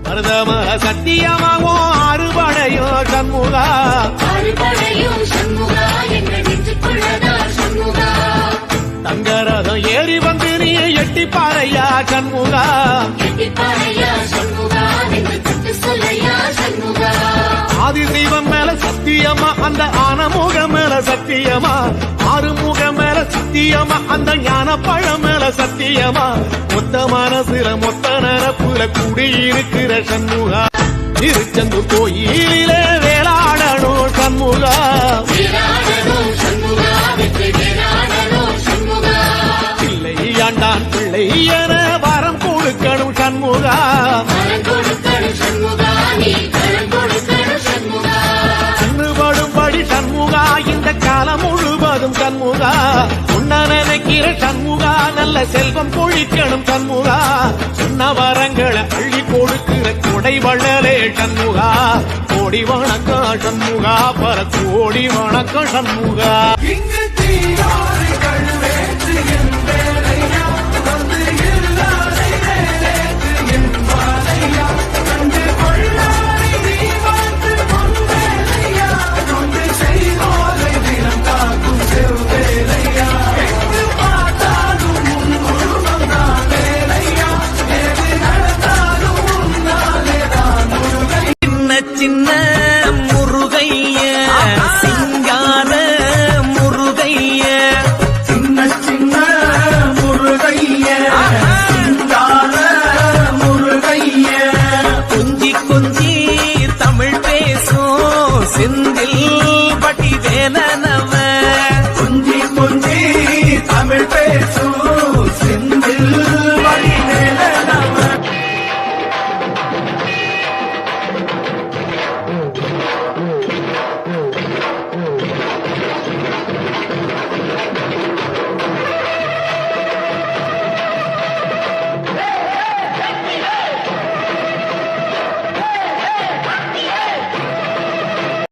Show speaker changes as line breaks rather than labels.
மருதமக சத்தியமாவோ அறுபடையோ சண்முகா தங்கரதம் ஏறி வந்து நீ எட்டிப்பாறையா சண்முகா ஆதிசைவம் மேல சத்தியமா அந்த ஆனமுகம் மேல சத்தியமா ஆறுமுகம் மேல சத்தியமா அந்த ஞான பழம் மேல சத்தியமா மொத்த மனசுல மொத்த நரப்புல குடியிருக்கிற சண்முகா திருச்செந்தூர் கோயிலே வேளாடணும் சண்முகா பிள்ளை ஆண்டான் பிள்ளை என வரம் கொடுக்கணும் சண்முகா சண்முகா இந்த காலம் முழுவதும் சண்முகா உன்ன நினைக்கிற சண்முகா நல்ல செல்வம் கொழிக்கணும் சண்முகா சொன்ன வரங்களை அள்ளி கொடுக்கிற கொடை வள்ளலே சண்முகா கோடி வணக்கம் சண்முகா பல கோடி வணக்கம் சண்முகா.